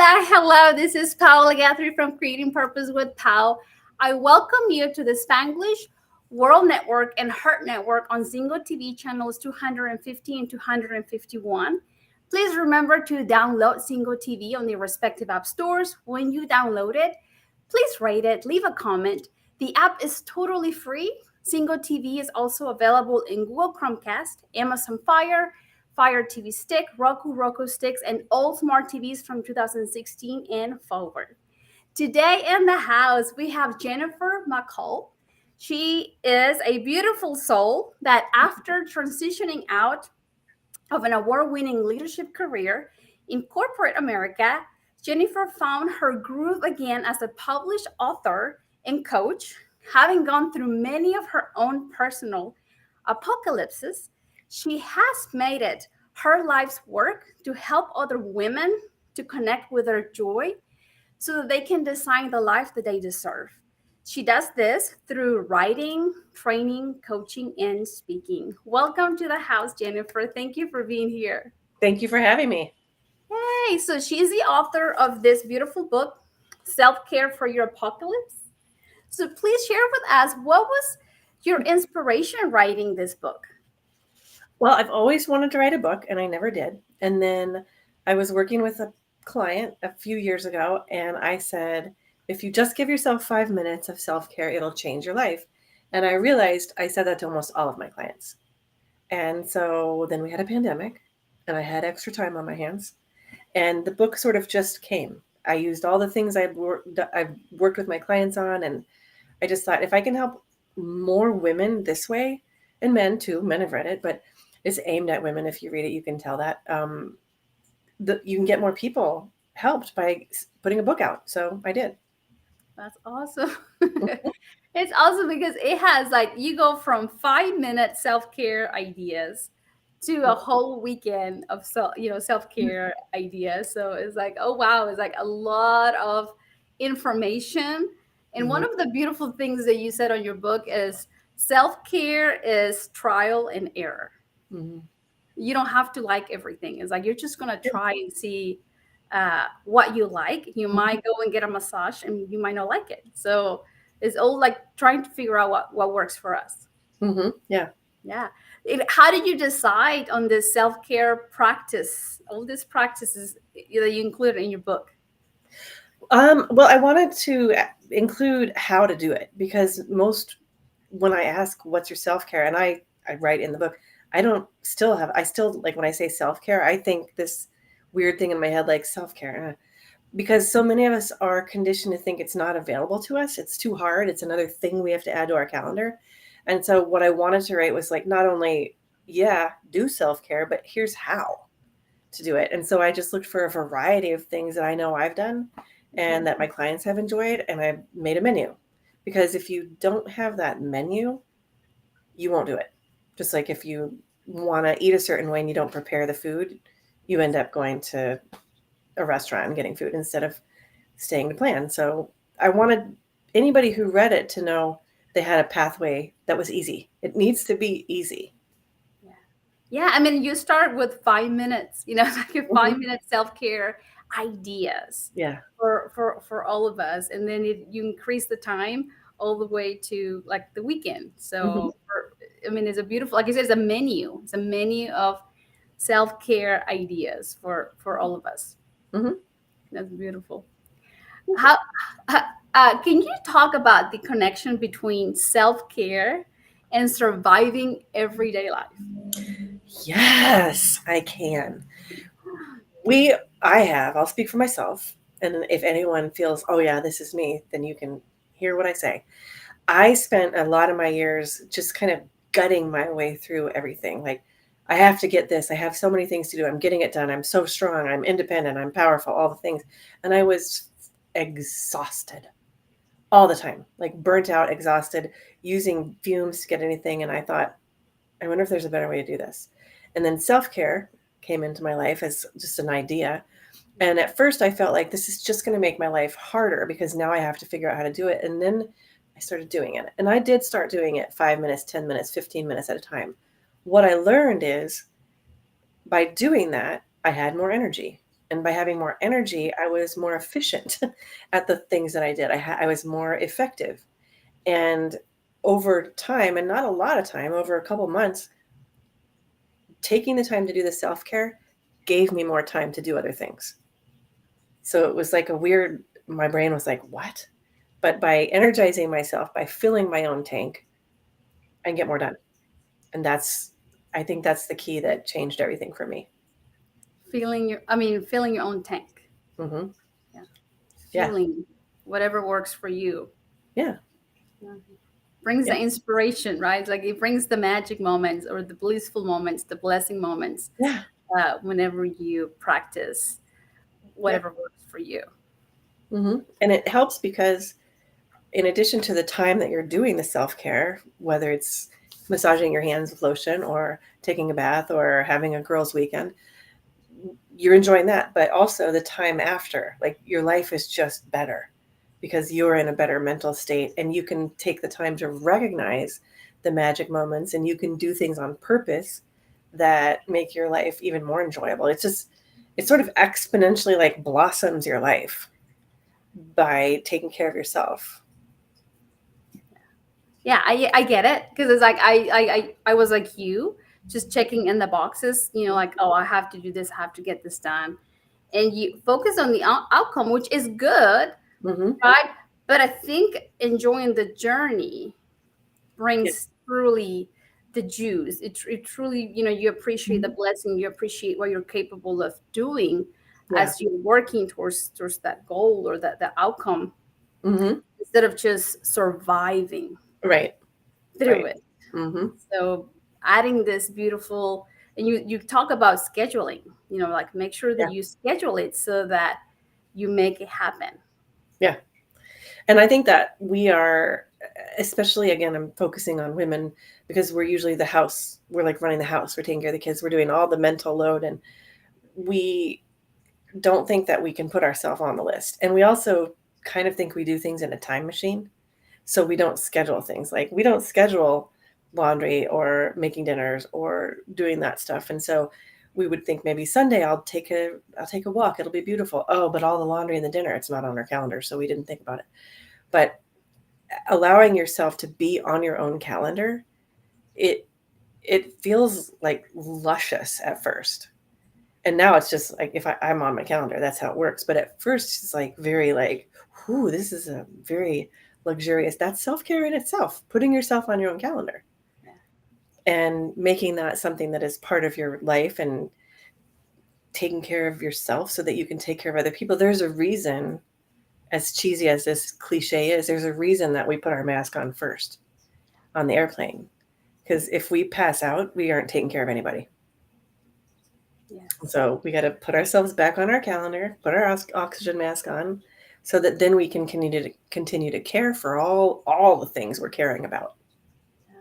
Hello, this is Paola Guthrie from Creating Purpose with Pao. I welcome you to the Spanglish World Network and Heart Network on Zingo TV channels 250 and 251. Please remember to download Zingo TV on the respective app stores. When you download it, please rate it, leave a comment. The app is totally free. Zingo TV is also available in Google Chromecast, Amazon Fire TV Stick, Roku Sticks, and all smart TVs from 2016 and forward. Today in the house, we have Jennifer McCullough. She is a beautiful soul that after transitioning out of an award-winning leadership career in corporate America, Jennifer found her groove again as a published author and coach, having gone through many of her own personal apocalypses. She has made it her life's work to help other women to connect with their joy so that they can design the life that they deserve. She does this through writing, training, coaching, and speaking. Welcome to the house, Jennifer. Thank you for being here. Thank you for having me. Hey, so she's the author of this beautiful book, Self-Care for Your Apocalypse. So please share with us, what was your inspiration writing this book? Well, I've always wanted to write a book and I never did. And then I was working with a client a few years ago and I said, if you just give yourself 5 minutes of self-care, it'll change your life. And I realized I said that to almost all of my clients. And so then we had a pandemic and I had extra time on my hands and the book sort of just came. I used all the things I've worked with my clients on, and I just thought if I can help more women this way, and men too, men have read it, but it's aimed at women. If you read it, you can tell that you can get more people helped by putting a book out. So I did. That's awesome. It's awesome because it has like you go from 5 minute self-care ideas to a whole weekend of self-care ideas. So it's like, oh wow, it's like a lot of information. And one Mhm. of the beautiful things that you said on your book is self-care is trial and error. Mhm. You don't have to like everything. It's like you're just gonna try and see what you like. You Mhm. might go and get a massage, and you might not like it. So it's all like trying to figure out what works for us. Mhm. Yeah. Yeah. How did you decide on this self care practice? All these practices that you included in your book. Well, I wanted to include how to do it because most when I ask what's your self-care, and I write in the book, I still like when I say self-care, I think this weird thing in my head like self-care because so many of us are conditioned to think it's not available to us. It's too hard. It's another thing we have to add to our calendar. And so what I wanted to write was like not only yeah, do self-care, but here's how to do it. And so I just looked for a variety of things that I know I've done and that my clients have enjoyed, and I made a menu. Because if you don't have that menu, you won't do it. Just like if you want to eat a certain way and you don't prepare the food, you end up going to a restaurant and getting food instead of staying to plan. So I wanted anybody who read it to know they had a pathway that was easy. It needs to be easy. Yeah. Yeah. I mean, you start with 5 minutes, like your five Mhm. minute self care ideas Yeah. for all of us. And then you increase the time all the way to like the weekend. Hmm. So, I mean, it's a beautiful, like I said, it's a menu. It's a menu of self care ideas for all of us. Hmm. That's beautiful. How can you talk about the connection between self care and surviving everyday life? Yes, I can. I'll speak for myself. And if anyone feels, oh, yeah, this is me, then you can hear what I say. I spent a lot of my years just kind of gutting my way through everything. Like, I have to get this. I have so many things to do. I'm getting it done. I'm so strong. I'm independent. I'm powerful, all the things. And I was exhausted all the time, like burnt out, exhausted, using fumes to get anything. And I thought, I wonder if there's a better way to do this. And then self care came into my life as just an idea. And at first, I felt like this is just going to make my life harder because now I have to figure out how to do it. And then I started doing it. And I did start doing it 5 minutes, 10 minutes, 15 minutes at a time. What I learned is by doing that, I had more energy. And by having more energy, I was more efficient at the things that I did. I was more effective. And over time, and not a lot of time, over a couple months, taking the time to do the self-care gave me more time to do other things. So it was like a weird, my brain was like, what? But by energizing myself, by filling my own tank, I can get more done. And I think that's the key that changed everything for me. Filling your own tank. Mm-hmm. Yeah. Yeah. Fueling whatever works for you. Yeah. Yeah. Brings Yeah. the inspiration, right? Like it brings the magic moments or the blissful moments, the blessing moments, Yeah. whenever you practice Yeah. whatever works for you. Mm-hmm. And it helps because in addition to the time that you're doing the self-care, whether it's massaging your hands with lotion or taking a bath or having a girls' weekend, you're enjoying that. But also the time after, like your life is just better because you're in a better mental state and you can take the time to recognize the magic moments and you can do things on purpose that make your life even more enjoyable. It sort of exponentially like blossoms your life by taking care of yourself. Yeah, I get it because it's like I was like you, just checking in the boxes, like, oh, I have to do this, I have to get this done, and you focus on the outcome, which is good, Mm-hmm. right? But I think enjoying the journey Yeah. brings truly the juice. It truly, you appreciate the blessing, you appreciate what you're capable of doing Yeah. as you're working towards that goal or that the outcome, Mm-hmm. instead of just surviving Right. through Right. it. Mm-hmm. So adding this beautiful, and you talk about scheduling, like make sure Yeah. that you schedule it so that you make it happen. Yeah. And I think that we are, especially again, I'm focusing on women because we're usually we're like running the house, we're taking care of the kids, we're doing all the mental load, and we don't think that we can put ourselves on the list. And we also kind of think we do things in a time machine. So we don't schedule things, like we don't schedule laundry or making dinners or doing that stuff. And so we would think maybe Sunday I'll take a walk, it'll be beautiful. Oh, but all the laundry and the dinner, it's not on our calendar, so we didn't think about it. But allowing yourself to be on your own calendar, it it feels like luscious at first. And now it's just like if I'm on my calendar, that's how it works. But at first it's like very like, whoo, this is a very luxurious, that's self-care in itself, putting yourself on your own calendar and making that something that is part of your life and taking care of yourself so that you can take care of other people. There's a reason, as cheesy as this cliche is, there's a reason that we put our mask on first on the airplane. Because if we pass out, we aren't taking care of anybody. Yes. So we got to put ourselves back on our calendar, put our oxygen mask on, so that then we can continue to care for all the things we're caring about. Yeah.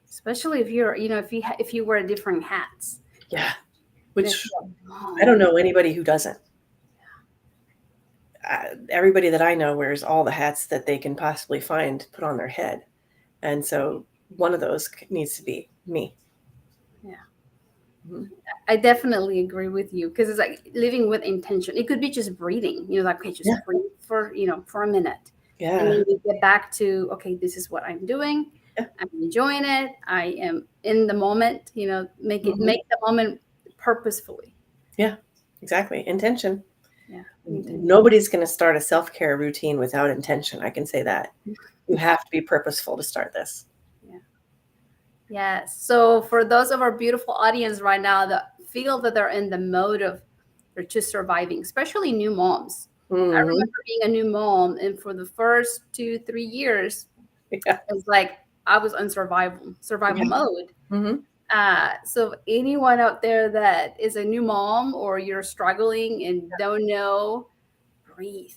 Especially if you're, if you wear different hats. Yeah, And if which you're a I don't mom. know anybody who doesn't. Everybody that I know wears all the hats that they can possibly find put on their head, and so one of those needs to be me. Yeah. Mm-hmm. I definitely agree with you because it's like living with intention. It could be just breathing, like, okay, just Yeah, breathe for a minute. And yeah, then you get back to, okay, this is what I'm doing. yeah. I'm enjoying it. I am in the moment, Mm-hmm. make the moment purposefully. Yeah, exactly. Intention. Yeah. Intention. Nobody's going to start a self-care routine without intention. I can say that. You have to be purposeful to start this. Yeah. Yes. So for those of our beautiful audience right now that feel that they're in the mode of they're just surviving, especially new moms. I Mm-hmm. remember being a new mom, and for the first 2-3 years, Yeah. it's like I was on survival Yeah. mode. Mm-hmm. So anyone out there that is a new mom or you're struggling and don't know, breathe.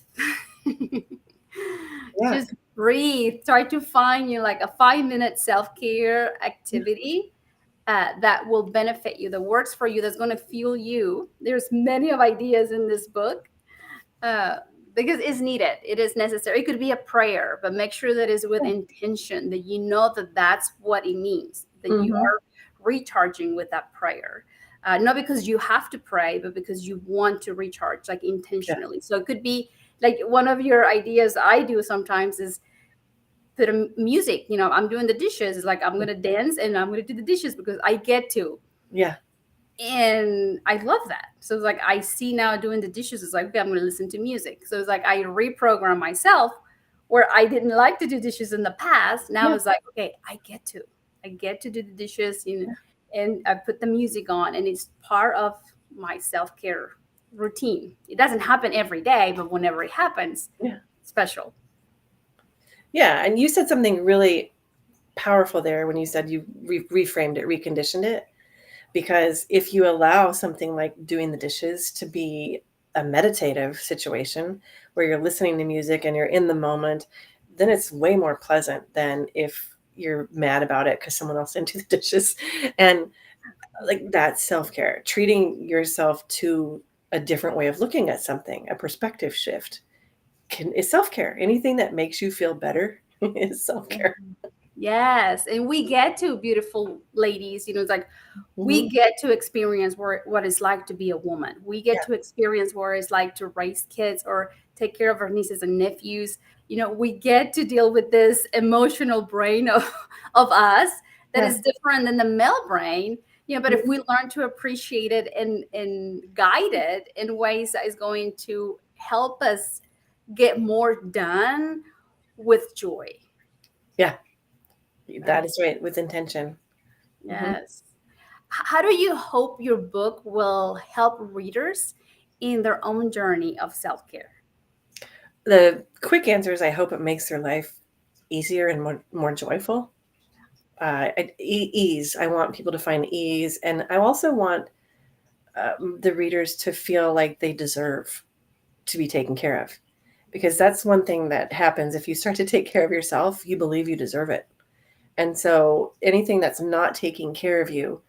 Yeah. Just breathe. Try to find like a 5-minute self-care activity that will benefit you, that works for you, that's going to fuel you. There's many of ideas in this book uh, because it's needed. It is necessary. It could be a prayer, but make sure that it's with intention, that you know that that's what it means, that you Mm-hmm. are recharging with that prayer. not because you have to pray, but because you want to recharge, like Yeah. intentionally. So it could be like one of your ideas I do sometimes is put a music. I'm doing the dishes. It's like I'm gonna dance and I'm gonna do the dishes because I get to. Yeah. And I love that. So it's like I see now doing the dishes. It's like, okay, I'm going to listen to music. So it's like I reprogram myself where I didn't like to do dishes in the past. Now Yeah. it's like, okay, I get to do the dishes, and I put the music on, and it's part of my self care routine. It doesn't happen every day, but whenever it happens, Yeah. it's special. Yeah. And you said something really powerful there when you said you reframed it, reconditioned it. Because if you allow something like doing the dishes to be a meditative situation where you're listening to music and you're in the moment, then it's way more pleasant than if you're mad about it because someone else didn't do the dishes. And like that self-care, treating yourself to a different way of looking at something, a perspective shift is self-care. Anything that makes you feel better is self-care. Yes, and we get to, beautiful ladies, it's like Hmm. we get to experience what it's like to be a woman. We get Yeah. to experience what it's like to raise kids or take care of our nieces and nephews. We get to deal with this emotional brain of us that Yeah. is different than the male brain. But if Mhm. we learn to appreciate it and guide it in ways that is going to help us get more done with joy. Yeah. That Right. is right. With intention. Hmm. Yes. How do you hope your book will help readers in their own journey of self care? The quick answer is I hope it makes their life easier and more joyful. Ease. I want people to find ease. And I also want the readers to feel like they deserve to be taken care of. Because that's one thing that happens. If you start to take care of yourself, you believe you deserve it. And so anything that's not taking care of you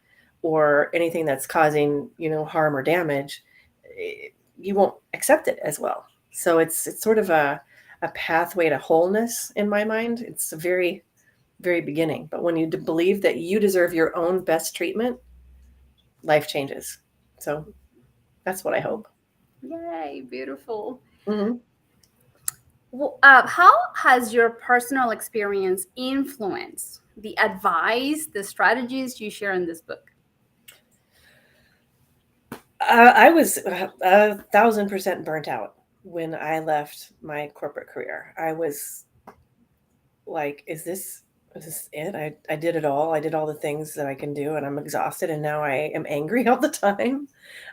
or anything that's causing, harm or damage, you won't accept it as well. So it's sort of a pathway to wholeness in my mind. It's a very, very beginning. But when you believe that you deserve your own best treatment, life changes. So that's what I hope. Yay, beautiful. Hmm. Well, how has your personal experience influenced the advice, the strategies you share in this book? I was 1,000% burnt out when I left my corporate career. I was like, is this it? I did it all. I did all the things that I can do, and I'm exhausted. And now I am angry all the time.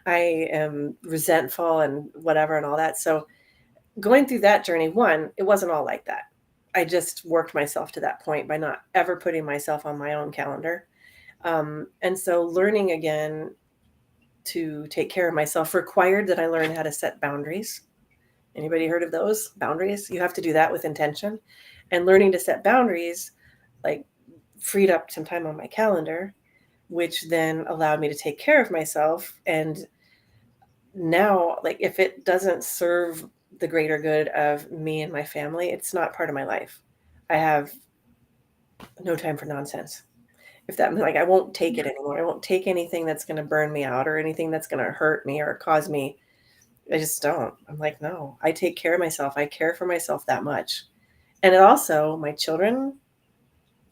I am resentful and whatever and all that. So going through that journey, one, it wasn't all like that. I just worked myself to that point by not ever putting myself on my own calendar. And so learning again to take care of myself required that I learn how to set boundaries. Anybody heard of those boundaries? You have to do that with intention. And learning to set boundaries, like, freed up some time on my calendar, which then allowed me to take care of myself. And now, like, if it doesn't serve the greater good of me and my family, it's not part of my life. I have no time for nonsense. If that, like, I won't take it anymore. I won't take anything that's going to burn me out or anything that's going to hurt me or cause me. I just don't. I'm like, no, I take care of myself. I care for myself that much. And it also, my children,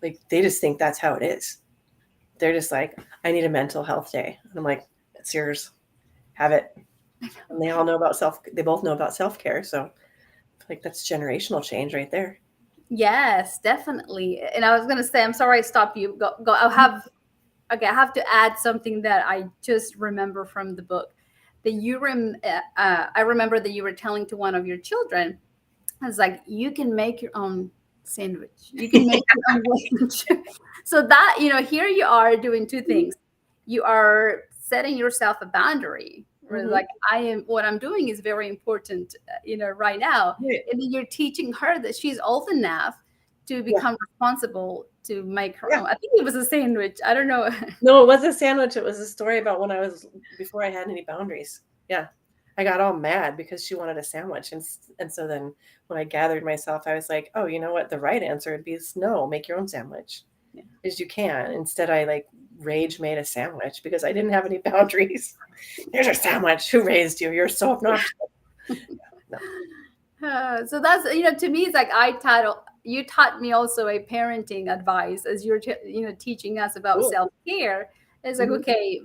like, they just think that's how it is. They're just like, I need a mental health day. And I'm like, it's yours. Have it. And they both know about self-care. So like that's generational change right there. Yes, definitely. And I was gonna say, I'm sorry I stopped you. Go, go. I'll have Okay. I have to add something that I just remember from the book. That I remember that you were telling to one of your children. I was like, you can make your own sandwich. You can make your own lunch. So that, here you are doing two things. You are setting yourself a boundary. Where Hmm. like what I'm doing is very important, right now. Yeah. And then you're teaching her that she's old enough to Yeah. become responsible to make her Yeah. own. I think it was a sandwich. I don't know. No, it wasn't a sandwich. It was a story about when I was before I had any boundaries. Yeah. I got all mad because she wanted a sandwich. And so then when I gathered myself, I was like, oh, you know what? The right answer would be is no, make your own sandwich. Yeah. As you can. Instead, I like rage made a sandwich because I didn't have any boundaries. There's your sandwich. Who raised you? You're so obnoxious. No. So that's, to me, it's like you taught me also a parenting advice as you're teaching us about Cool. self-care. It's like, Mhm. okay,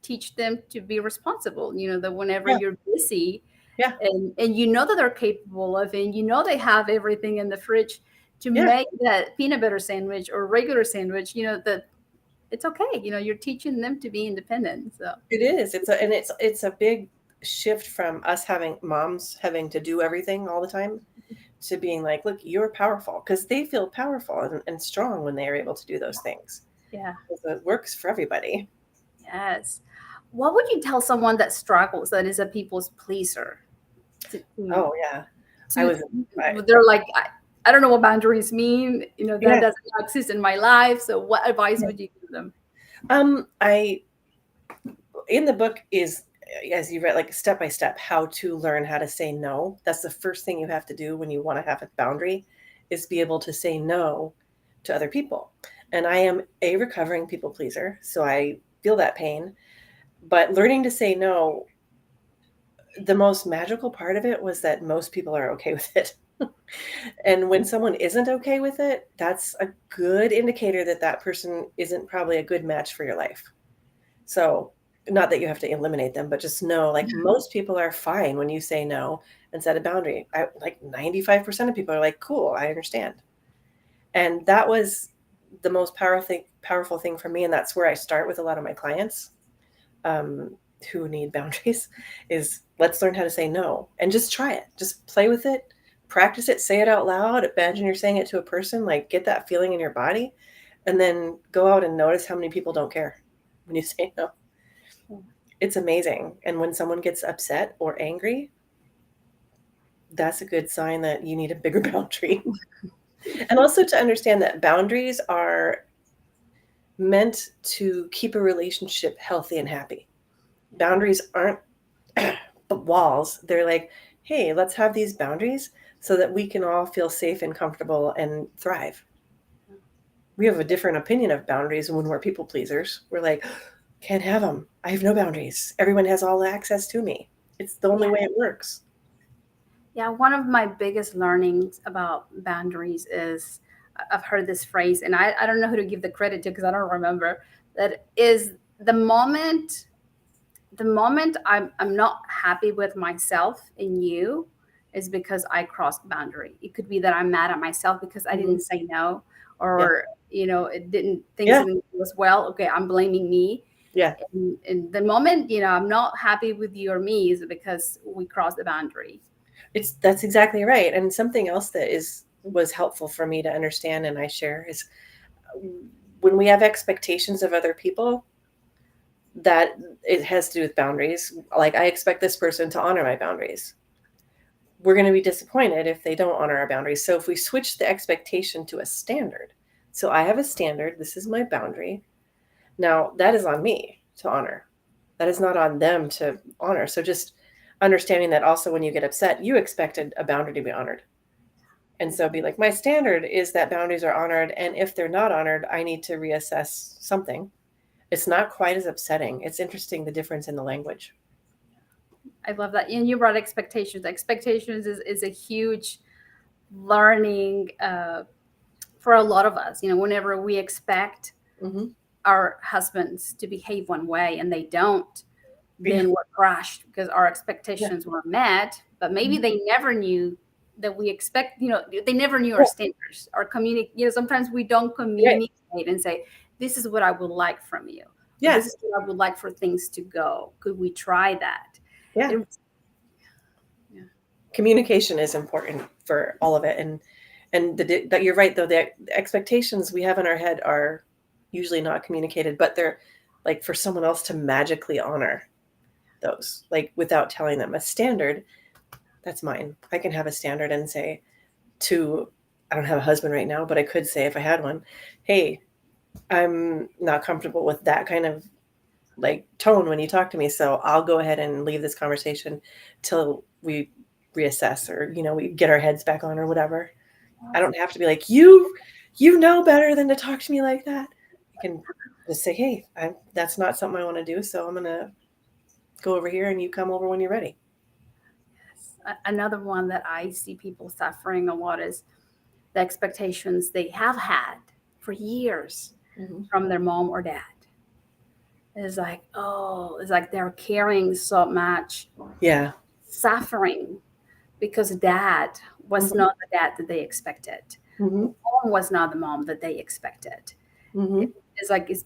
teach them to be responsible, that whenever Yeah. you're busy Yeah. and that they're capable of, and they have everything in the fridge to Yeah. make that peanut butter sandwich or regular sandwich, that it's okay. You're teaching them to be independent. So It is. It's a big shift from us moms having to do everything all the time to being like, look, you're powerful, because they feel powerful and strong when they are able to do those things. yeah. So it works for everybody. Yes. What would you tell someone that struggles, that is a people's pleaser? Oh yeah. I To was I, they're like, I don't know what boundaries mean. That yeah. doesn't exist in my life. So what advice Yeah. would you give them? I in the book is, as you read, like step by step how to learn how to say no. That's the first thing you have to do when you want to have a boundary, is be able to say no to other people. And I am a recovering people pleaser, so I feel that pain. But learning to say no, the most magical part of it was that most people are okay with it. And when someone isn't okay with it, that's a good indicator that that person isn't probably a good match for your life. So, not that you have to eliminate them, but just know, like, most people are fine when you say no and set a boundary. Like 95% of people are like, cool, I understand. And that was the most powerful thing for me. And that's where I start with a lot of my clients, um, who need boundaries, is let's learn how to say no and just try it. Just play with it, practice it, say it out loud. Imagine you're saying it to a person, like get that feeling in your body, and then go out and notice how many people don't care when you say no. It's amazing. And when someone gets upset or angry, that's a good sign that you need a bigger boundary. And also to understand that boundaries are meant to keep a relationship healthy and happy. Boundaries aren't walls. They're like, hey, let's have these boundaries so that we can all feel safe and comfortable and thrive. We have a different opinion of boundaries when we're people pleasers. We're like, can't have them. I have no boundaries. Everyone has all access to me. It's the only Yeah. way it works. Yeah, one of my biggest learnings about boundaries is, I've heard this phrase, and I don't know who to give the credit to because I don't remember. That is the moment I'm not happy with myself and you is because I crossed the boundary. It could be that I'm mad at myself because I Mhm. didn't say no, Yeah. or things Yeah. didn't go as well. Okay, I'm blaming me. Yeah. And the moment I'm not happy with you or me is because we crossed the boundary. That's exactly right. And something else that was helpful for me to understand and I share is, when we have expectations of other people, that it has to do with boundaries. Like, I expect this person to honor my boundaries. We're going to be disappointed if they don't honor our boundaries. So if we switch the expectation to a standard, so I have a standard, this is my boundary. Now that is on me to honor. That is not on them to honor. So just understanding that also when you get upset, you expected a boundary to be honored. And so be like, my standard is that boundaries are honored. And if they're not honored, I need to reassess something. It's not quite as upsetting. It's interesting, the difference in the language. I love that. And you brought expectations. Expectations is a huge learning for a lot of us. Whenever we expect Mm-hmm. our husbands to behave one way and they don't, Yeah. then we're crushed because our Yeah. expectations were met, but maybe Mhm. they never knew that we expect, they never knew our Yeah. standards, our communicate. Sometimes we don't Right. communicate and say, this is what I would like from you. Or Yeah. this is what I would like for things to go. Could we try that? Yeah. It, yeah. Communication is important for all of it. And that you're right, though, the expectations we have in our head are usually not communicated, but they're like for someone else to magically honor those, like without telling them. A standard, that's mine. I can have a standard and say to, I don't have a husband right now, but I could say if I had one, hey, I'm not comfortable with that kind of like tone when you talk to me, so I'll go ahead and leave this conversation till we reassess, or we get our heads back on or whatever. I don't have to be like, you know better than to talk to me like that. can just say, hey, that's not something I want to do. So I'm going to go over here and you come over when you're ready. Another one that I see people suffering a lot is the expectations they have had for years from their mom or dad. It's like, oh, it's like they're carrying so much Yeah. suffering because dad was not the dad that they expected. Mom was not the mom that they expected. It's like it's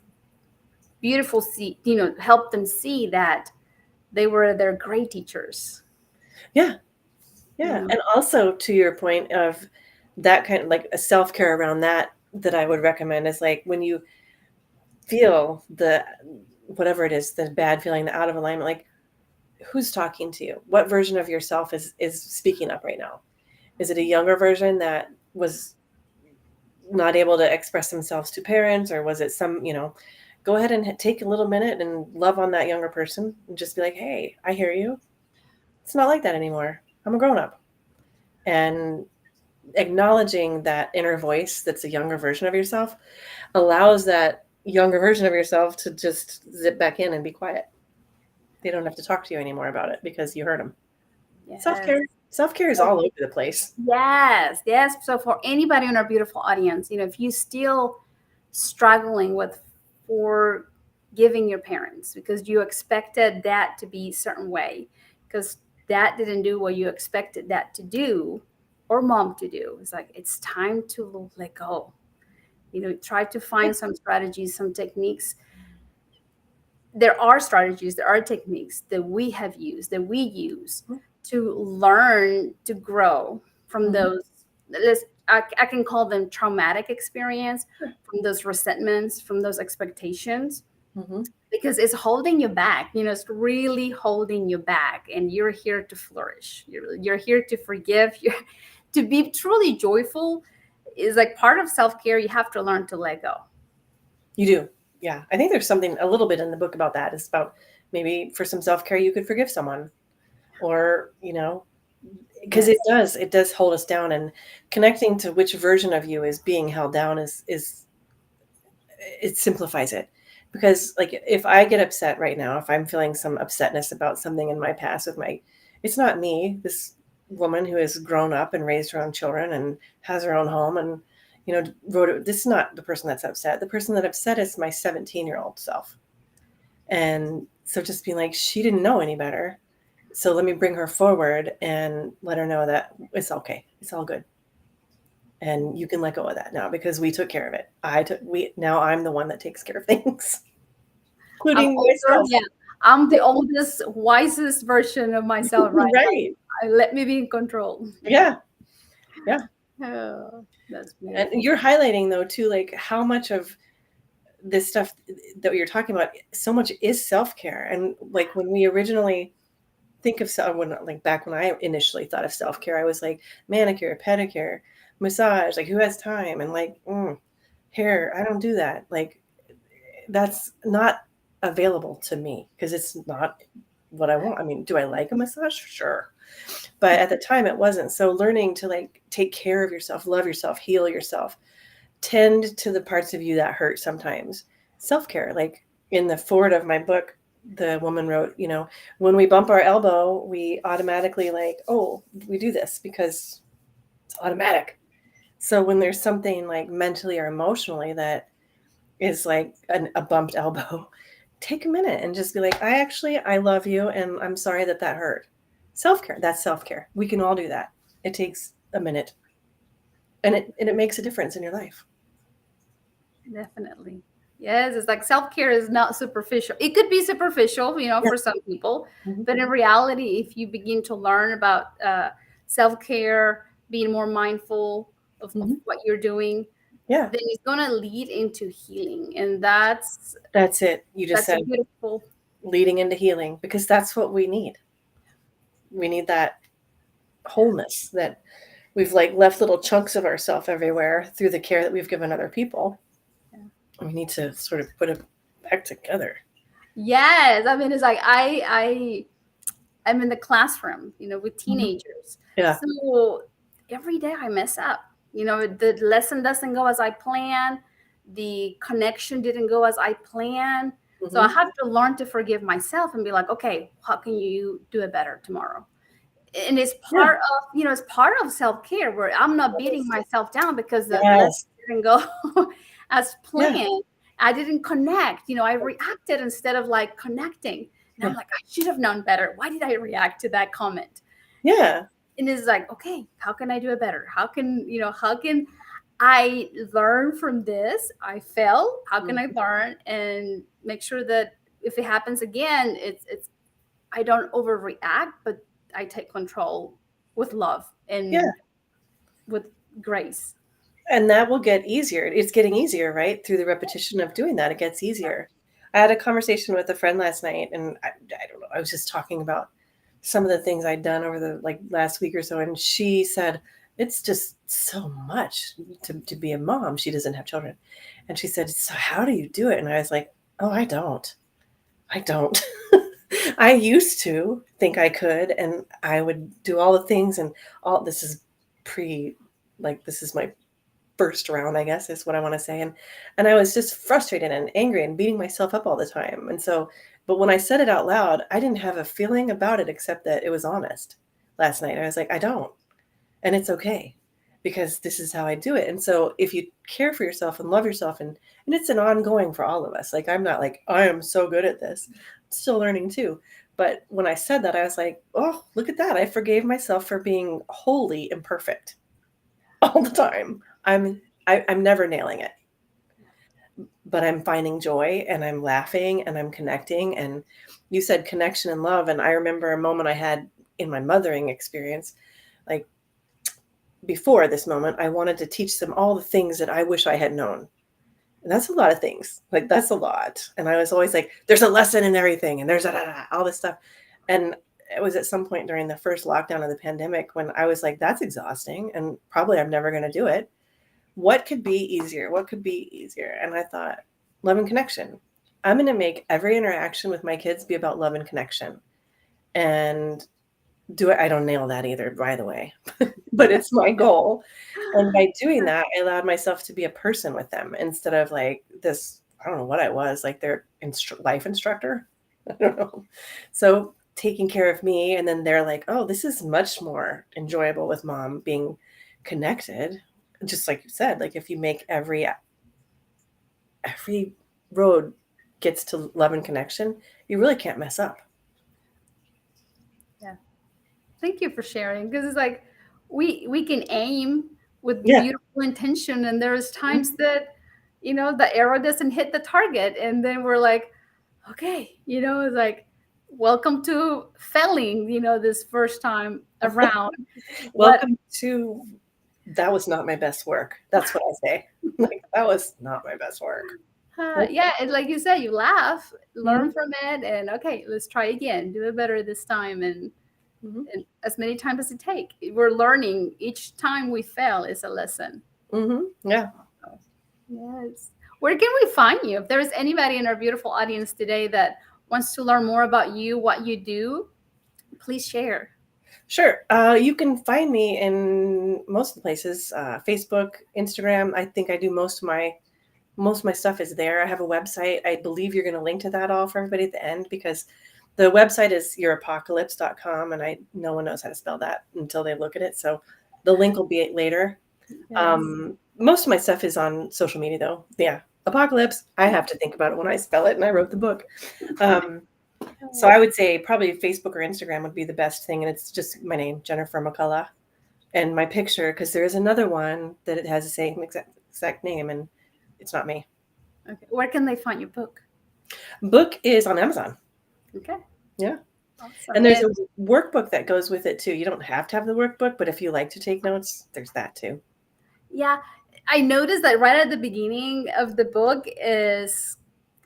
beautiful see, help them see that they were their great teachers. Yeah. Yeah. And also to your point of that kind of like a self-care around that I would recommend is like when you feel the whatever it is, the bad feeling, the out of alignment, like who's talking to you? What version of yourself is speaking up right now? Is it a younger version that was not able to express themselves to parents, or was it some, go ahead and take a little minute and love on that younger person and just be like, hey, I hear you. It's not like that anymore. I'm a grown up. And acknowledging that inner voice that's a younger version of yourself allows that younger version of yourself to just zip back in and be quiet. They don't have to talk to you anymore about it because you heard them. Yes. Self-care is all over the place. Yes. So for anybody in our beautiful audience, if you still struggling with forgiving your parents because you expected that to be a certain way, because that didn't do what you expected that to do or mom to do. It's like it's time to let go. Try to find some strategies, some techniques. There are strategies, there are techniques that we have used, that we use to learn to grow from those. I can call them traumatic experience, from those resentments, from those expectations, because it's holding you back. It's really holding you back, and you're here to flourish. You're here to forgive. To be truly joyful is like part of self-care. You have to learn to let go. You do. Yeah. I think there's something a little bit in the book about that. It's about maybe for some self-care, you could forgive someone or, because it does hold us down, and connecting to which version of you is being held down it simplifies it. Because like, if I get upset right now, if I'm feeling some upsetness about something in my past it's not me, this woman who has grown up and raised her own children and has her own home and, this is not the person that's upset. The person that's upset is my 17-year-old self. And so just being like, she didn't know any better. So let me bring her forward and let her know that it's okay. It's all good. And you can let go of that now because we took care of it. Now I'm the one that takes care of things, including myself. Yeah, I'm the oldest, wisest version of myself, right? Right. Let me be in control. Yeah. Yeah. Oh, that's beautiful. And you're highlighting though too, like how much of this stuff that you're talking about, so much is self-care. And like when we originally think of back when I initially thought of self-care, I was like manicure, pedicure, massage, like who has time? And like hair, I don't do that. Like that's not available to me because it's not what I want. I mean, do I like a massage? Sure. But at the time it wasn't. So learning to like take care of yourself, love yourself, heal yourself, tend to the parts of you that hurt sometimes. Self-care, like in the forward of my book, the woman wrote, when we bump our elbow, we automatically like, oh, we do this because it's automatic. So when there's something like mentally or emotionally that is like a bumped elbow, take a minute and just be like, I love you. And I'm sorry that hurt. Self-care. That's self-care. We can all do that. It takes a minute and it makes a difference in your life. Definitely. Yes, it's like self-care is not superficial. It could be superficial, for some people, but in reality, if you begin to learn about self-care, being more mindful of what you're doing, then it's going to lead into healing, and that's it. You just said beautiful. Leading into healing, because that's what we need. We need that wholeness that we've like left little chunks of ourselves everywhere through the care that we've given other people. We need to sort of put it back together. Yes. I mean, it's like I'm in the classroom, with teenagers. Yeah. So every day I mess up. The lesson doesn't go as I plan. the connection didn't go as I planned. So I Mhm. have to learn to forgive myself and be like, okay, how can you do it better tomorrow? And it's Yeah. part of, it's part of self-care where I'm not beating Yes. myself down because the lesson Yes. didn't go as Yeah. planned. I didn't connect. I reacted instead of like connecting. And I'm Yeah. like, I should have known better. Why did I react to that comment? Yeah. And it's like, okay, how can I do it better? How can I learn from this? I fail. How can I Mhm. learn and make sure that if it happens again, it's I don't overreact, but I take control with love Yeah. and with grace. And that will get easier. It's getting easier, right? Through the repetition of doing that, it gets easier. I had a conversation with a friend last night, and I don't know. I was just talking about some of the things I'd done over the last week or so, and she said it's just so much to be a mom. She doesn't have children, and she said, "So how do you do it?" And I was like, "Oh, I don't. I don't. I used to think I could, and I would do all the things, and all this is pre, this is my first round, I guess is what I want to say. And I was just frustrated and angry and beating myself up all the time. And so, but when I said it out loud, I didn't have a feeling about it except that it was honest last night. I was like, I don't. And it's okay because this is how I do it. And so if you care for yourself and love yourself, and it's an ongoing for all of us. Like I'm not like, I am so good at this. I'm still learning too. But when I said that, I was like, oh, look at that. I forgave myself for being wholly imperfect all the time. I'm never nailing it, but I'm finding joy and I'm laughing and I'm connecting. And you said connection and love, and I remember a moment I had in my mothering experience, like before this moment, I wanted to teach them all the things that I wish I had known. And that's a lot of things. Like that's a lot. And I was always like, there's a lesson in everything, and there's all this stuff. And it was at some point during the first lockdown of the pandemic when I was like, that's exhausting, and probably I'm never going to do it. What could be easier? What could be easier? And I thought, love and connection. I'm going to make every interaction with my kids be about love and connection. And do it. I don't nail that either, by the way, but it's my goal. And by doing that, I allowed myself to be a person with them instead of like this. I don't know what I was like their life instructor. I don't know. So taking care of me, and then they're like, oh, this is much more enjoyable with mom being connected. Just like you said, like if you make every road gets to love and connection, you really can't mess up. Yeah. Thank you for sharing because it's like we can aim with Yeah. beautiful intention and there's Mhm. times that the arrow doesn't hit the target and then we're like, okay, it's like welcome to failing, this first time around. But Welcome to that was not my best work. That's what I say. Like that was not my best work. Nope. yeah, and like you said, you laugh, learn Mhm. from it, and okay, let's try again, do it better this time, Mhm. and as many times as it take. We're learning. Each time we fail is a lesson. Mhm. Yeah. Yes. Where can we find you? If there's anybody in our beautiful audience today that wants to learn more about you, what you do, please share. Sure. You can find me in most of the places. Facebook, Instagram. I think I do most of my stuff is there. I have a website. I believe you're going to link to that all for everybody at the end because the website is yourapocalypse.com, and no one knows how to spell that until they look at it. So the link will be later. Yes. Most of my stuff is on social media though. Yeah. Apocalypse. I have to think about it when I spell it, and I wrote the book. Um, so I would say probably Facebook or Instagram would be the best thing. And it's just my name, Jennifer McCullough, and my picture, because there is another one that it has the same exact name, and it's not me. Okay. Where can they find your book? Book is on Amazon. Okay. Yeah. Awesome. And there's And a workbook that goes with it too. You don't have to have the workbook, but if you like to take notes, there's that too. yeah, I noticed that right at the beginning of the book is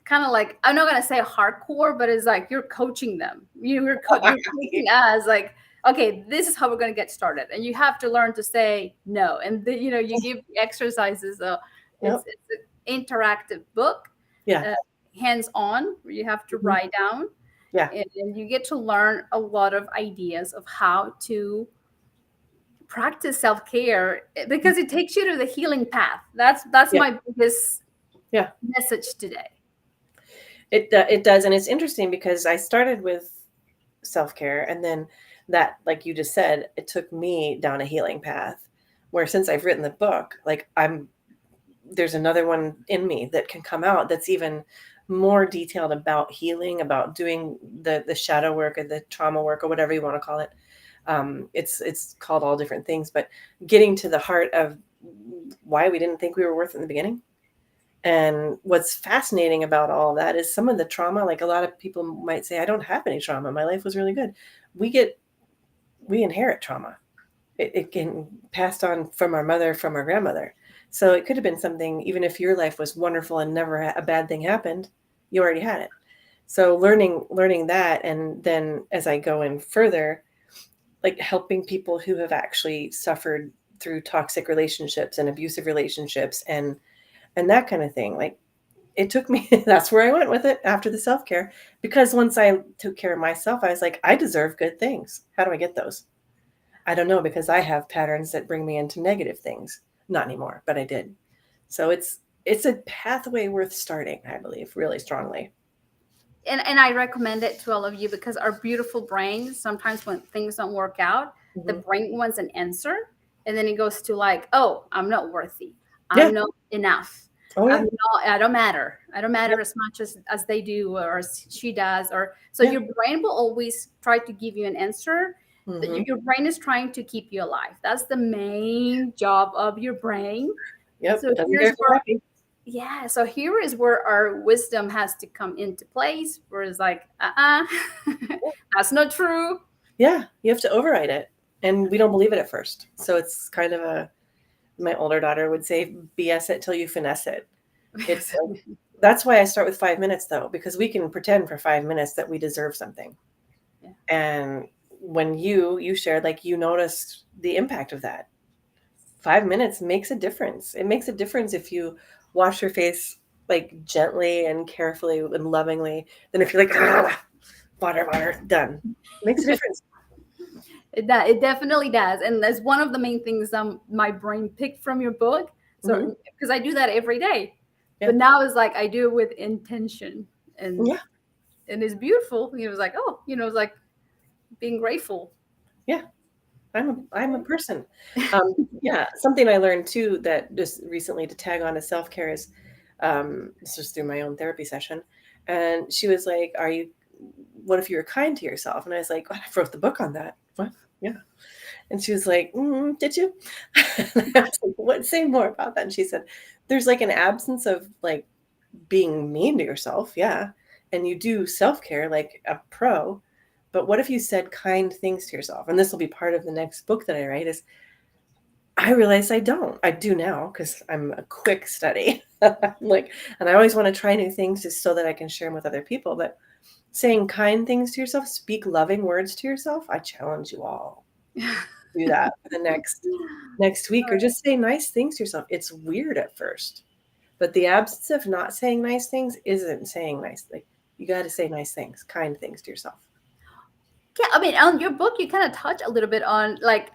kind of like, I'm not gonna say hardcore, but it's like you're coaching them. You're coaching us like, okay, this is how we're gonna get started, and you have to learn to say no, and you give exercises. So it's Yep. it's an interactive book, Yeah. uh, hands on, where you have to Mhm. write down, Yeah. and you get to learn a lot of ideas of how to practice self-care because it takes you to the healing path. That's Yeah. my biggest Yeah. message today. It does, and it's interesting because I started with self-care, and then that, like you just said, it took me down a healing path, where since I've written the book, like there's another one in me that can come out that's even more detailed about healing, about doing the shadow work or the trauma work or whatever you want to call it. It's called all different things, but getting to the heart of why we didn't think we were worth it in the beginning. And what's fascinating about all of that is some of the trauma, like a lot of people might say, I don't have any trauma. My life was really good. We inherit trauma. It can passed on from our mother, from our grandmother. So it could have been something, even if your life was wonderful and never a bad thing happened, you already had it. So learning that, and then as I go in further, like helping people who have actually suffered through toxic relationships and abusive relationships and that kind of thing. Like it took me, that's where I went with it after the self-care, because once I took care of myself, I was like, I deserve good things. How do I get those? I don't know, because I have patterns that bring me into negative things. Not anymore, but I did. So it's a pathway worth starting, I believe, really strongly. And I recommend it to all of you because our beautiful brains, sometimes when things don't work out, the Hmm. brain wants an answer. And then it goes to like, oh, I'm not worthy. Yeah. I'm not enough. Oh yeah. I don't matter. I don't matter Yep. as much as they do or as she does. Or so Yeah. your brain will always try to give you an answer. Hmm. Your brain is trying to keep you alive. That's the main job of your brain. Yep. So Doesn't care here's if you're where happy. yeah, so here is where our wisdom has to come into place, where it's like, that's not true. Yeah. You have to override it. And we don't believe it at first. So it's kind of my older daughter would say, BS it till you finesse it. It's like, that's why I start with 5 minutes though, because we can pretend for 5 minutes that we deserve something. Yeah. And when you shared, like, you noticed the impact of that. 5 minutes makes a difference. It makes a difference if you wash your face like gently and carefully and lovingly than if you're like, ah, water, done. Makes a difference. It definitely does. And that's one of the main things my brain picked from your book. So, Hmm. because I do that every day. Yeah. But now it's like I do it with intention. And Yeah. and it's beautiful. It was like, oh, it's like being grateful. Yeah. I'm a person. Yeah. Something I learned too that just recently, to tag on to self-care, is this was through my own therapy session. And she was like, what if you were kind to yourself? And I was like, oh, I wrote the book on that. What? Yeah. And she was like, did you? And I was like, what? Say more about that. And she said, there's like an absence of like being mean to yourself. Yeah. And you do self-care like a pro. But what if you said kind things to yourself? And this will be part of the next book that I write. Is I realize I don't. I do now because I'm a quick study. Like, and I always want to try new things just so that I can share them with other people. But saying kind things to yourself, speak loving words to yourself, I challenge you all to do that for the next week, or just say nice things to yourself. It's weird at first, but the absence of not saying nice things isn't saying nice. Like, you got to say nice things, kind things to yourself. Yeah, I mean, on your book, you kind of touch a little bit on like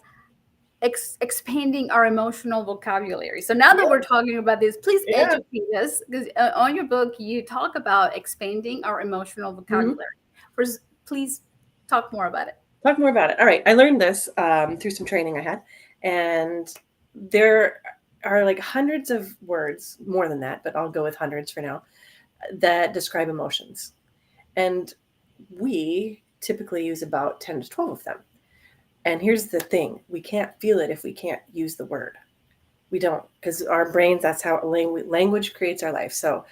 expanding our emotional vocabulary. So now that Yeah. we're talking about this, please Yeah. educate us because on your book you talk about expanding our emotional Mhm. vocabulary. First, please talk more about it. Talk more about it. All right. I learned this through some training I had, and there are like hundreds of words, more than that, but I'll go with hundreds for now, that describe emotions. And we typically use about 10 to 12 of them. And here's the thing, we can't feel it if we can't use the word. We don't, because our brains, that's how language creates our life. So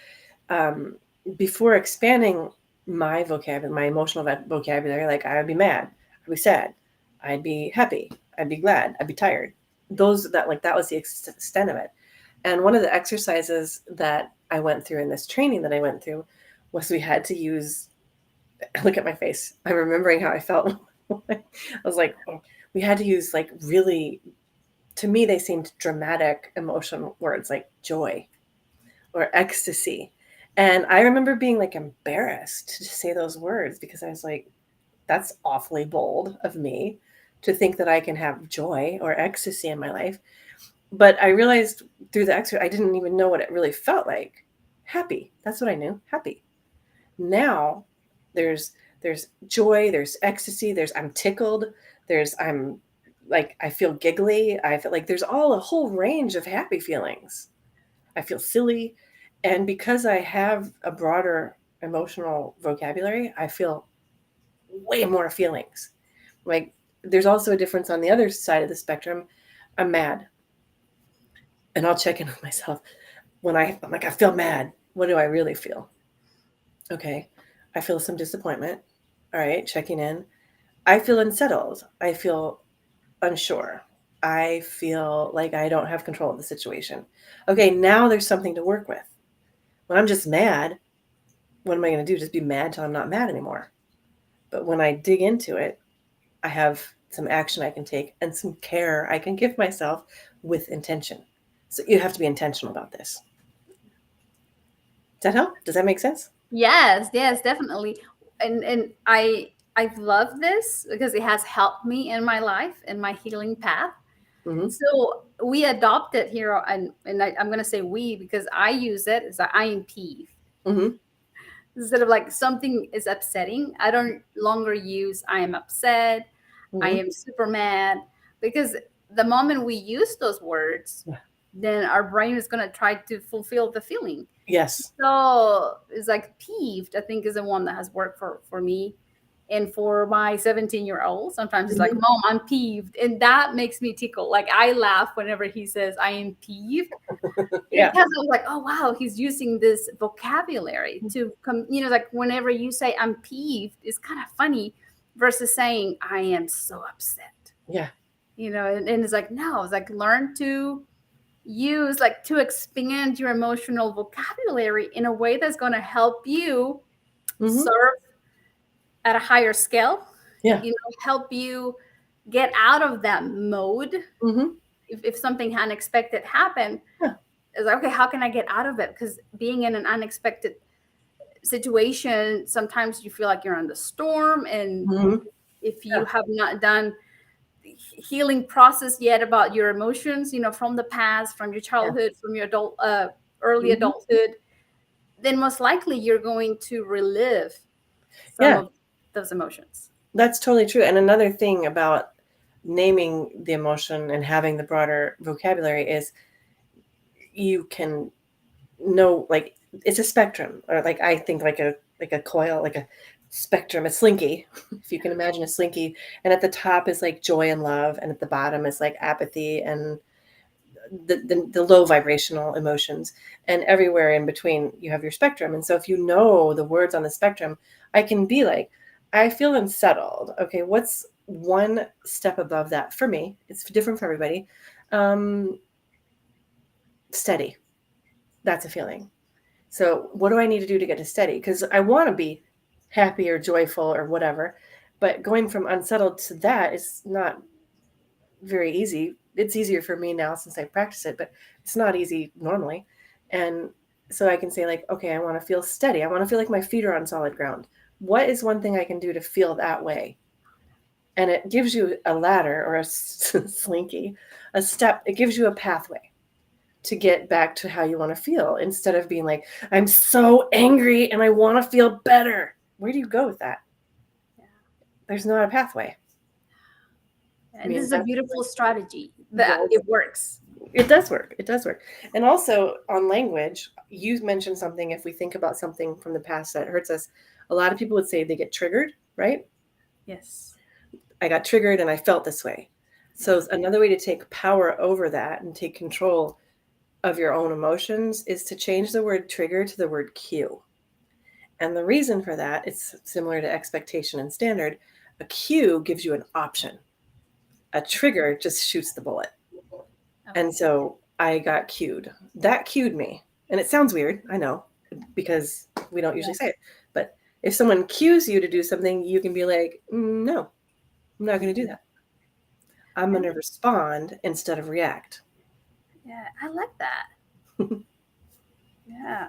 um, before expanding my vocabulary, my emotional vocabulary, like I would be mad, I'd be sad, I'd be happy, I'd be glad, I'd be tired. That was the extent of it. And one of the exercises that I went through in this training that I went through was we had to use, look at my face. I'm remembering how I felt. I was like, oh, we had to use like really, to me, they seemed dramatic emotional words like joy or ecstasy. And I remember being like embarrassed to say those words because I was like, that's awfully bold of me to think that I can have joy or ecstasy in my life. But I realized through the exercise, I didn't even know what it really felt like. Happy. That's what I knew. Happy. Now there's joy, there's ecstasy, there's I'm tickled, there's I'm like I feel giggly, I feel like there's all a whole range of happy feelings. I feel silly. And because I have a broader emotional vocabulary, I feel way more feelings. Like there's also a difference on the other side of the spectrum. I'm mad. And I'll check in with myself when I'm like, I feel mad. What do I really feel? Okay. I feel some disappointment. All right. Checking in. I feel unsettled. I feel unsure. I feel like I don't have control of the situation. Okay. Now there's something to work with. When I'm just mad, what am I going to do? Just be mad till I'm not mad anymore. But when I dig into it, I have some action I can take and some care I can give myself with intention. So you have to be intentional about this. Does that help? Does that make sense? Yes, yes, definitely. And I've loved this because it has helped me in my life and my healing path. Mm-hmm. So we adopted here, I'm going to say we because I use it as I am peeved. Mm-hmm. Instead of like something is upsetting, I don't longer use I am upset, I Mm-hmm. am super mad, because the moment we use those words, Yeah. then our brain is going to try to fulfill the feeling. Yes. So it's like peeved, I think, is the one that has worked for me. And for my 17-year-old, sometimes he's like, Mm-hmm. Mom, I'm peeved. And that makes me tickle. Like I laugh whenever he says I am peeved, Yeah. because I was like, oh wow, he's using this vocabulary to come, like whenever you say I'm peeved, it's kind of funny versus saying I am so upset. Yeah. And it's like, no, it's like learn to use like to expand your emotional vocabulary in a way that's going to help you Mm-hmm. serve at a higher scale, Yeah. help you get out of that mode. Mm-hmm. If something unexpected happened, Yeah. it's like, okay, how can I get out of it? Because being in an unexpected situation, sometimes you feel like you're in the storm, and Mm-hmm. if you Yeah. have not done healing process yet about your emotions, from the past, from your Yeah. childhood, from your early Mm-hmm. adulthood, then most likely you're going to relive some Yeah. of those emotions. That's totally true. And another thing about naming the emotion and having the broader vocabulary is you can know, like, it's a spectrum, or like I think like a coil, like a spectrum, a slinky, if you can imagine a slinky. And at the top is like joy and love, and at the bottom is like apathy and the low vibrational emotions, and everywhere in between you have your spectrum. And so if you know the words on the spectrum, I can be like, I feel unsettled. Okay, what's one step above that for me? It's different for everybody. um Steady. That's a feeling. So what do I need to do to get to steady? Because I want to be happy or joyful or whatever, but going from unsettled to that is not very easy. It's easier for me now since I practice it, but it's not easy normally. And so I can say like, okay, I want to feel steady. I want to feel like my feet are on solid ground. What is one thing I can do to feel that way? And it gives you a ladder or a slinky, a step. It gives you a pathway to get back to how you want to feel, instead of being like, I'm so angry and I want to feel better. Where do you go with that? Yeah. There's not a pathway. I And this mean, is a that's beautiful strategy that like, it works. it does work. It does work. And also on language, you mentioned something. If we think about something from the past that hurts us, a lot of people would say they get triggered, right? Yes. I got triggered and I felt this way. So Yes. another way to take power over that and take control of your own emotions is to change the word trigger to the word cue. And the reason for that, it's similar to expectation and standard. A cue gives you an option. A trigger just shoots the bullet. And Okay. so I got cued. That cued me. And it sounds weird, I know, because we don't Yeah. usually say it. But if someone cues you to do something, you can be like, no, I'm not going to do that. I'm going And to respond instead of react. yeah, I like that. Yeah.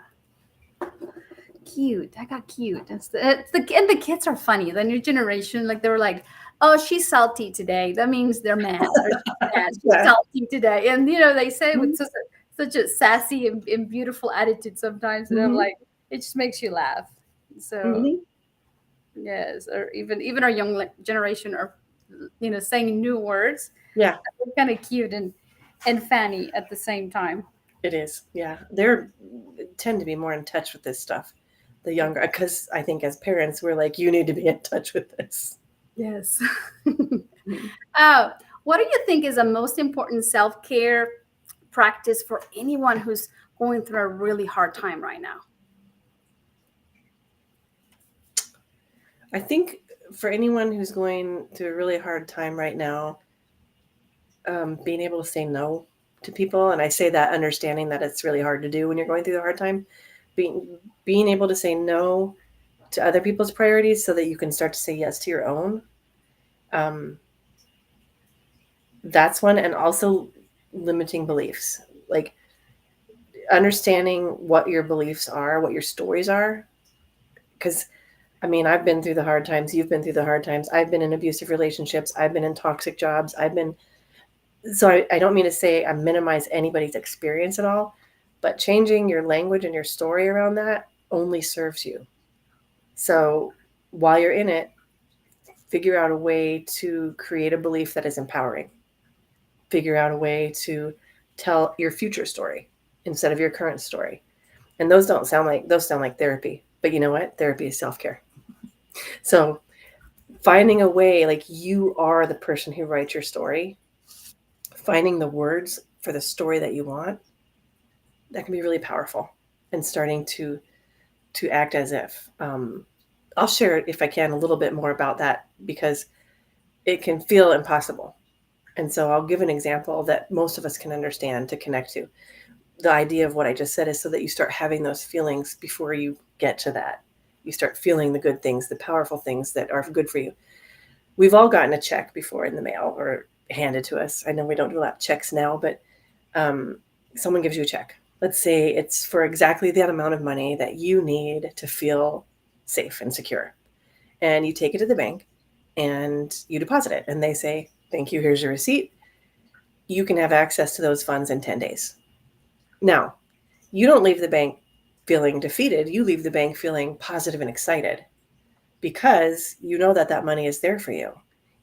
Cute. I got cute. And the kids are funny. The new generation, like they were like, oh, she's salty today. That means they're mad. Or she's mad. She's Yeah. salty today. And they say it with Mhm. such a such a sassy and beautiful attitude sometimes, and I'm Mm-hmm. like, it just makes you laugh. So Mm-hmm. yes, or even our young generation are, saying new words. Yeah, Kind of cute and funny at the same time. it is. Yeah, they're tend to be more in touch with this stuff. The younger, because I think as parents, we're like, you need to be in touch with this. Yes. Mhm. uh, what do you think is the most important self-care practice for anyone who's going through a really hard time right now? I think for anyone who's going through a really hard time right now, being able to say no to people, and I say that understanding that it's really hard to do when you're going through a hard time, being being able to say no to other people's priorities so that you can start to say yes to your own. Um, that's one, and also limiting beliefs, like understanding what your beliefs are, what your stories are, because I mean, I've been through the hard times. You've been through the hard times. I've been in abusive relationships. I've been in toxic jobs. I've been, so I don't mean to say I minimize anybody's experience at all, but changing your language and your story around that only serves you. So while you're in it, figure out a way to create a belief that is empowering. Figure out a way to tell your future story instead of your current story. And those sound like therapy. But you know what? Therapy is self-care. So finding a way, like you are the person who writes your story, finding the words for the story that you want, that can be really powerful, and starting to act as if. I'll share, if I can, a little bit more about that because it can feel impossible. And so I'll give an example that most of us can understand to connect to. The idea of what I just said is so that you start having those feelings before you get to that. You start feeling the good things, the powerful things that are good for you. We've all gotten a check before in the mail or handed to us. I know we don't do a lot of checks now, but um, someone gives you a check. Let's say it's for exactly that amount of money that you need to feel safe and secure. And you take it to the bank and you deposit it. And they say, thank you, here's your receipt. You can have access to those funds in 10 days. Now, you don't leave the bank feeling defeated. You leave the bank feeling positive and excited because you know that that money is there for you,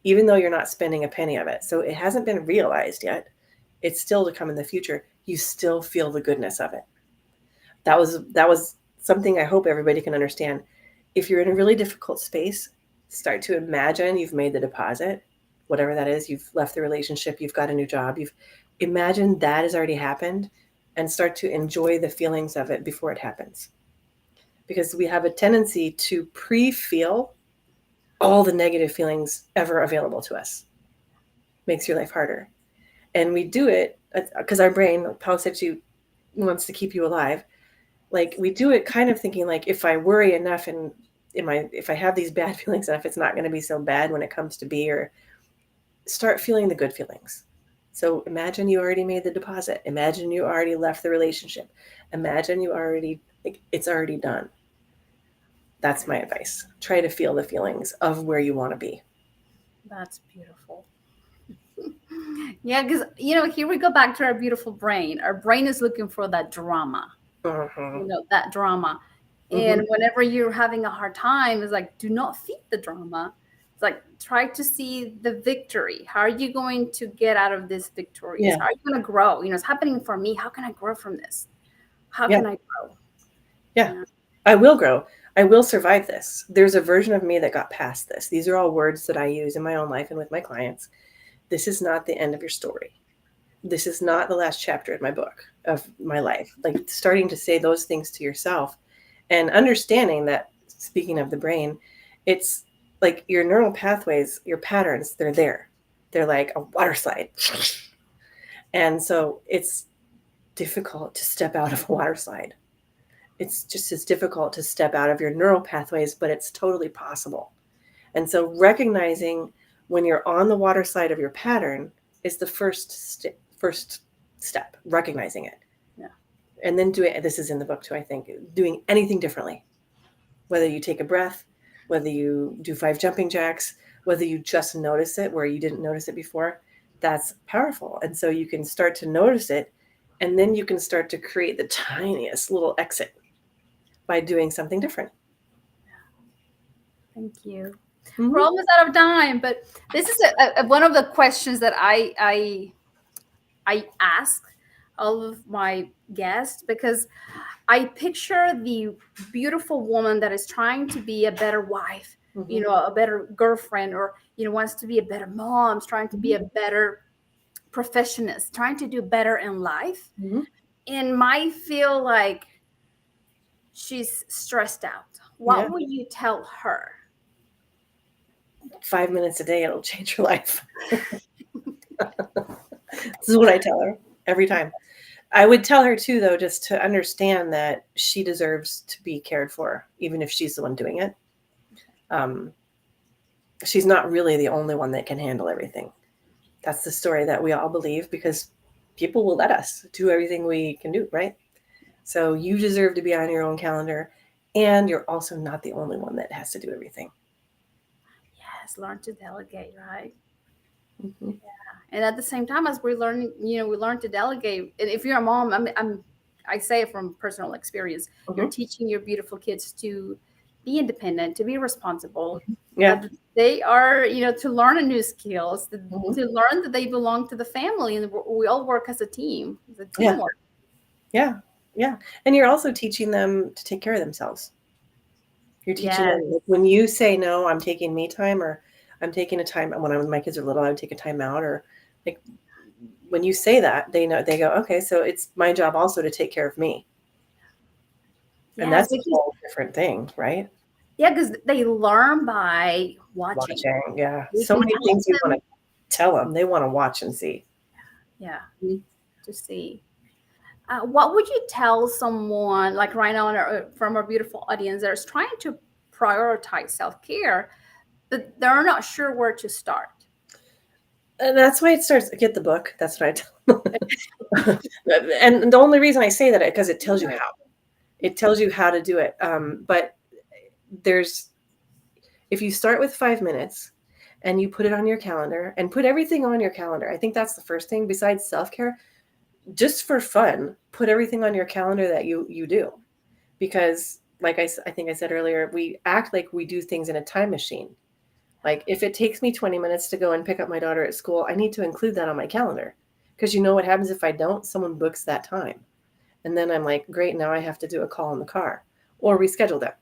even though you're not spending a penny of it. So it hasn't been realized yet. It's still to come in the future. You still feel the goodness of it. That was something I hope everybody can understand. If you're in a really difficult space, start to imagine you've made the deposit, whatever that is. You've left the relationship. You've got a new job. You've imagined that has already happened, and start to enjoy the feelings of it before it happens. Because we have a tendency to pre-feel all the negative feelings ever available to us. Makes your life harder. And we do it because our brain, like Paul said, she wants to keep you alive. Like we do it kind of thinking like if I worry enough and if I have these bad feelings enough, it's not going to be so bad when it comes to be, or start feeling the good feelings. So imagine you already made the deposit. Imagine you already left the relationship. Imagine you already, like, it's already done. That's my advice. Try to feel the feelings of where you want to be. That's beautiful. Yeah, because here we go back to our beautiful brain. Our brain is looking for that drama, Mm-hmm. that drama. Mm-hmm. And whenever you're having a hard time, it's like, do not feed the drama. It's like, try to see the victory. How are you going to get out of this victorious? Yeah. How are you going to grow? It's happening for me. How can I grow from this? How Yeah. can I grow? Yeah. Yeah. I will grow. I will survive this. There's a version of me that got past this. These are all words that I use in my own life and with my clients. This is not the end of your story. This is not the last chapter in my book of my life. Like starting to say those things to yourself and understanding that, speaking of the brain, it's like your neural pathways, your patterns, they're there. They're like a water slide. And so it's difficult to step out of a water slide. It's just as difficult to step out of your neural pathways, but it's totally possible. And so recognizing when you're on the water slide of your pattern is the first step, recognizing it. Yeah. And then doing, this is in the book too, I think, doing anything differently. Whether you take a breath, whether you do 5 jumping jacks, whether you just notice it where you didn't notice it before, that's powerful. And so you can start to notice it And then you can start to create the tiniest little exit by doing something different. Thank you. We're Mm-hmm. almost out of time, but this is one of the questions that I ask all of my guests, because I picture the beautiful woman that is trying to be a better wife, Mm-hmm. a better girlfriend, or wants to be a better mom, trying to be a better professionist, trying to do better in life, Mm-hmm. and might feel like she's stressed out. Yeah. What would you tell her? 5 minutes a day, it'll change your life. This is what I tell her every time. I would tell her too, though, just to understand that she deserves to be cared for, even if she's the one doing it. Um, she's not really the only one that can handle everything. That's the story that we all believe, because people will let us do everything we can do, right? So you deserve to be on your own calendar, and you're also not the only one that has to do everything. Yes, learn to delegate, right? Mm-hmm. And at the same time, as we're learning, we learn to delegate. And if you're a mom, I say it from personal experience, you're Mm-hmm. teaching your beautiful kids to be independent, to be responsible, Yeah. that they are, to learn a new skills, Mm-hmm. to learn that they belong to the family, and we all work as a team, as a Yeah. teamwork. Yeah. Yeah. And you're also teaching them to take care of themselves. You're teaching Yes, them, like, when you say no, I'm taking me time, or I'm taking a time. When my kids are little, I would take a time out, or like, when you say that, they know, they go, okay, so it's my job also to take care of me. And yes, that's a because whole different thing, right? yeah, because they learn by watching. Watching. Yeah. We So can many teach things you want them, to tell them. They want to watch and see. yeah, Mhm. to see. What would you tell someone like right now from our beautiful audience that is trying to prioritize self care, but they're not sure where to start? And that's why it starts. Get the book. That's what I tell them. And the only reason I say that is because it tells you how. It tells you how to do it. But there's, if you start with 5 minutes and you put it on your calendar and put everything on your calendar, I think that's the first thing besides self care. Just for fun, put everything on your calendar that you do, because like I think I said earlier, we act like we do things in a time machine. Like, if it takes me 20 minutes to go and pick up my daughter at school, I need to include that on my calendar, because you know what happens if I don't? Someone books that time. And then I'm like, great, now I have to do a call in the car or reschedule them.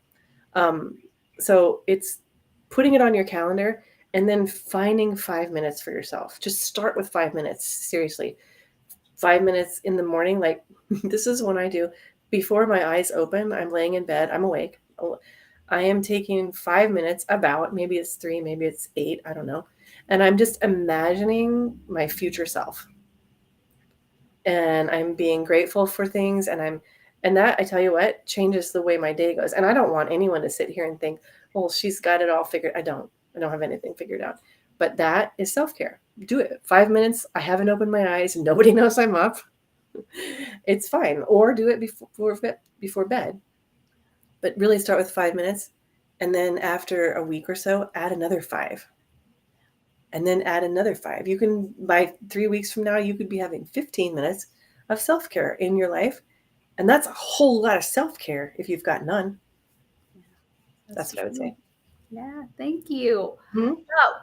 Um, so it's putting it on your calendar and then finding 5 minutes for yourself. Just start with 5 minutes. Seriously, 5 minutes in the morning. Like, this is when I do before my eyes open. I'm laying in bed. I'm awake. I am taking 5 minutes, about, maybe it's 3, maybe it's 8, I don't know. And I'm just imagining my future self. And I'm being grateful for things. And that, I tell you what, changes the way my day goes. And I don't want anyone to sit here and think, well, she's got it all figured. I don't have anything figured out. But that is self care. Do it. 5 minutes. I haven't opened my eyes. Nobody knows I'm up. It's fine. Or do it before bed. But really start with 5 minutes. And then after a week or so, add another 5. And then add another 5. You can, by 3 weeks from now, you could be having 15 minutes of self care in your life. And that's a whole lot of self care if you've got none. That's That's what I would true. say. Yeah, thank you. Hmm.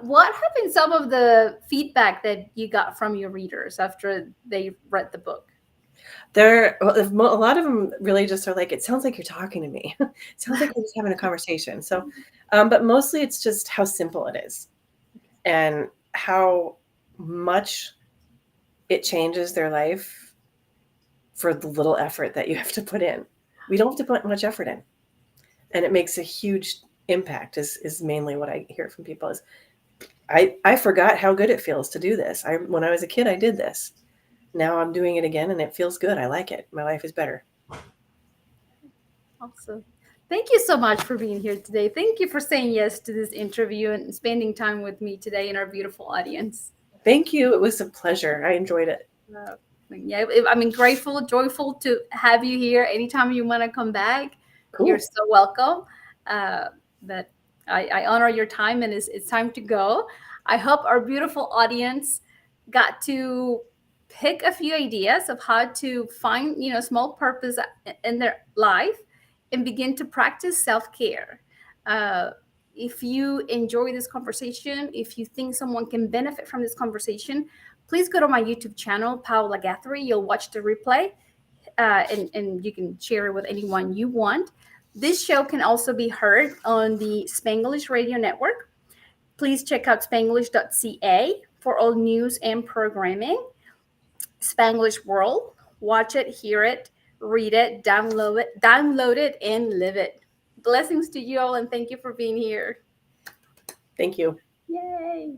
What have been some of the feedback that you got from your readers after they read the book? A lot of them really just are like, it sounds like you're talking to me. It sounds like we're just having a conversation. So, but mostly it's just how simple it is and how much it changes their life for the little effort that you have to put in. We don't have to put much effort in, and it makes a huge impact. Is mainly what I hear from people is, I forgot how good it feels to do this. When I was a kid, I did this. Now I'm doing it again, and it feels good. I like it. My life is better. Awesome. Thank you so much for being here today. Thank you for saying yes to this interview and spending time with me today and our beautiful audience. Thank you. It was a pleasure. I enjoyed it. Uh, yeah, I'm grateful, joyful to have you here. Anytime you want to come back, you're Cool. so welcome. Uh, but I honor your time, and it's time to go. I hope our beautiful audience got to pick a few ideas of how to find, small purpose in their life and begin to practice self-care. Uh, if you enjoy this conversation, if you think someone can benefit from this conversation, please go to my YouTube channel, Paola Guthrie. You'll watch the replay, and you can share it with anyone you want. This show can also be heard on the Spanglish Radio Network. Please check out spanglish.ca for all news and programming. Spanglish World. Watch it, hear it, read it, download it, and live it. Blessings to you all, and thank you for being here. Thank you. Yay!